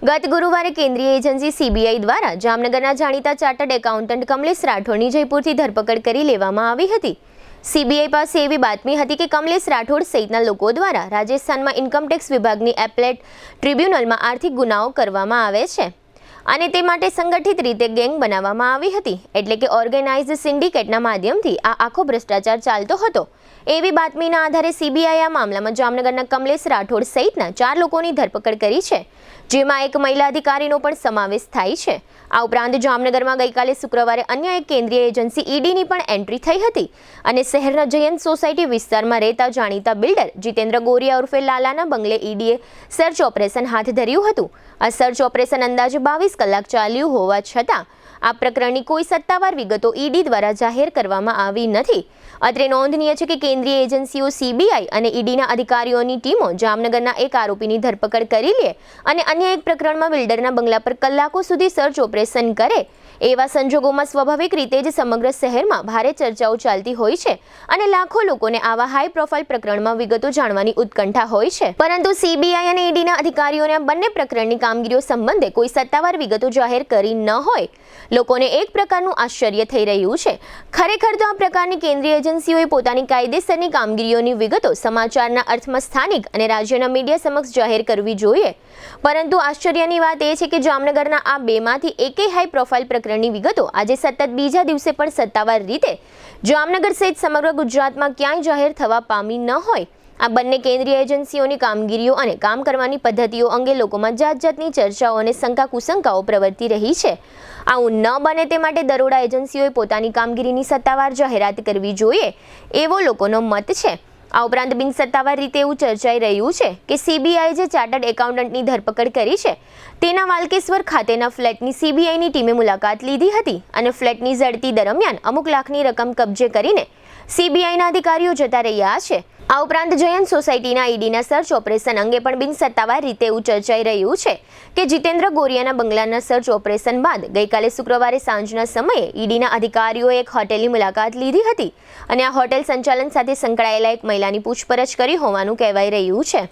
ગત ગુરુવારે કેન્દ્રીય એજન્સી સીબીઆઈ દ્વારા જામનગરના જાણીતા ચાર્ટર્ડ એકાઉન્ટન્ટ કમલેશ રાઠોડની જયપુરથી ધરપકડ કરી લેવામાં આવી હતી। સીબીઆઈ પાસે એવી બાતમી હતી કે કમલેશ રાઠોડ સહિતના લોકો દ્વારા રાજસ્થાનમાં ઇન્કમટેક્સ વિભાગની એપેલેટ ટ્રિબ્યુનલમાં આર્થિક ગુનાઓ કરવામાં આવે છે અને તે માટે સંગઠિત રીતે ગેંગ બનાવવામાં આવી હતી, એટલે કે ઓર્ગેનાઇઝડ સિન્ડિકેટના માધ્યમથી આ આખો ભ્રષ્ટાચાર ચાલતો હતો। એવી બાતમીના આધારે સીબીઆઈ આ મામલામાં જામનગરના કમલેશ રાઠોડ સહિતના 4 લોકોની ધરપકડ કરી છે, જેમાં એક મહિલા અધિકારીનો પણ સમાવેશ થાય છે। આ ઉપરાંત જામનગરમાં ગઈકાલે શુક્રવારે અન્ય એક કેન્દ્રીય એજન્સી ઈડીની પણ એન્ટ્રી થઈ હતી અને શહેરના જયંત સોસાયટી વિસ્તારમાં રહેતા જાણીતા બિલ્ડર જીતેન્દ્ર ગોરિયા ઉર્ફે લાલાના બંગલે ઈડીએ સર્ચ ઓપરેશન હાથ ધર્યું હતું। આ સર્ચ ઓપરેશન અંદાજે 22 કલાક ચાલ્યું હોવા છતાં આ પ્રકરણની કોઈ સત્તાવાર વિગતો ઈડી દ્વારા જાહેર કરવામાં આવી નથી। અત્રે નોંધનીય છે કે કેન્દ્રીય એજન્સીઓ સીબીઆઈ અને ઈડીના અધિકારીઓની ટીમો જામનગરના એક આરોપીની ધરપકડ કરી લે અને અન્ય એક પ્રકરણમાં બિલ્ડરના બંગલા પર કલાકો સુધી સર્ચ ઓપરેશન કરે, એવા સંજોગોમાં સ્વાભાવિક રીતે જ સમગ્ર શહેરમાં ભારે ચર્ચાઓ ચાલતી હોય છે અને લાખો લોકોને આવા હાઈ પ્રોફાઇલ પ્રકરણમાં વિગતો જાણવાની ઉત્કંઠા હોય છે। પરંતુ સીબીઆઈ અને ઈડીના અધિકારીઓને આ બંને પ્રકરણની કામગીરીઓ સંબંધે કોઈ સત્તાવાર વિગતો જાહેર કરી ન હોય લોકોને એક પ્રકારનું આશ્ચર્ય થઈ રહ્યું છે। ખરેખર તો આ પ્રકારની કેન્દ્રીય એજન્સીઓએ પોતાની કાયદેસરની કામગીરીઓની વિગતો સમાચારના અર્થમાં સ્થાનિક અને રાજ્યના મીડિયા સમક્ષ જાહેર કરવી જોઈએ, પરંતુ આશ્ચર્યની વાત એ છે કે જામનગરના આ બેમાંથી એકેય હાઈ પ્રોફાઇલ પ્રકરણની વિગતો આજે સતત બીજા દિવસે પણ સત્તાવાર રીતે જામનગર સહિત સમગ્ર ગુજરાતમાં ક્યાંય જાહેર થવા પામી ન હોય। આ બંને કેન્દ્રીય એજન્સીઓની કામગીરીઓ અને કામ કરવાની પદ્ધતિઓ અંગે લોકોમાં જાતજાતની ચર્ચાઓ અને શંકા-કુશંકાઓ પ્રવર્તી રહી છે। આવું ન બને તે માટે દરોડા એજન્સીઓએ પોતાની કામગીરીની સત્તાવાર જાહેરાત કરવી જોઈએ એવો લોકોનો મત છે। આ ઉપરાંત બિનસત્તાવાર રીતે એવું ચર્ચાઈ રહ્યું છે કે સીબીઆઈએ જે ચાર્ટર્ડ એકાઉન્ટન્ટની ધરપકડ કરી છે તેના વાલકેશ્વર ખાતેના ફ્લેટની સીબીઆઈની ટીમે મુલાકાત લીધી હતી અને ફ્લેટની ઝડપી દરમિયાન અમુક લાખની રકમ કબજે કરીને સીબીઆઈના અધિકારીઓ જતા રહ્યા છે। આ ઉપરાંત જયંત સોસાયટીના ઈડીના સર્ચ ઓપરેશન અંગે પણ બિનસત્તાવાર રીતે એવું ચર્ચાઈ રહ્યું છે કે જીતેન્દ્ર ગોરિયાના બંગલાના સર્ચ ઓપરેશન બાદ ગઈકાલે શુક્રવારે સાંજના સમયે ઈડીના અધિકારીઓએ એક હોટેલની મુલાકાત લીધી હતી અને આ હોટેલ સંચાલન સાથે સંકળાયેલા એક મહિલાની પૂછપરછ કરી હોવાનું કહેવાઈ રહ્યું છે।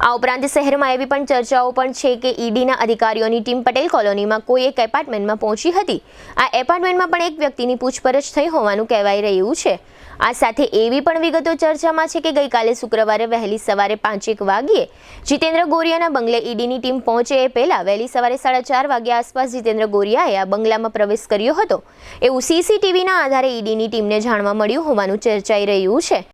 આ ઉપરાંત શહેરમાં એવી પણ ચર્ચાઓ પણ છે કે ઈડીના અધિકારીઓની ટીમ પટેલ કોલોનીમાં કોઈ એક એપાર્ટમેન્ટમાં પહોંચી હતી। આ એપાર્ટમેન્ટમાં પણ એક વ્યક્તિની પૂછપરછ થઈ હોવાનું કહેવાઈ રહ્યું છે। આ સાથે એવી પણ વિગતો ચર્ચામાં છે કે ગઈકાલે શુક્રવારે વહેલી સવારે 5:01 વાગ્યે જીતેન્દ્ર ગોરિયાના બંગલે ઈડીની ટીમ પહોંચે એ પહેલા વહેલી સવારે 4:30 વાગ્યા આસપાસ જીતેન્દ્ર ગોરિયાએ આ બંગલામાં પ્રવેશ કર્યો હતો એવું સીસીટીવીના આધારે ઈડીની ટીમને જાણવા મળ્યું હોવાનું ચર્ચાઈ રહ્યું છે।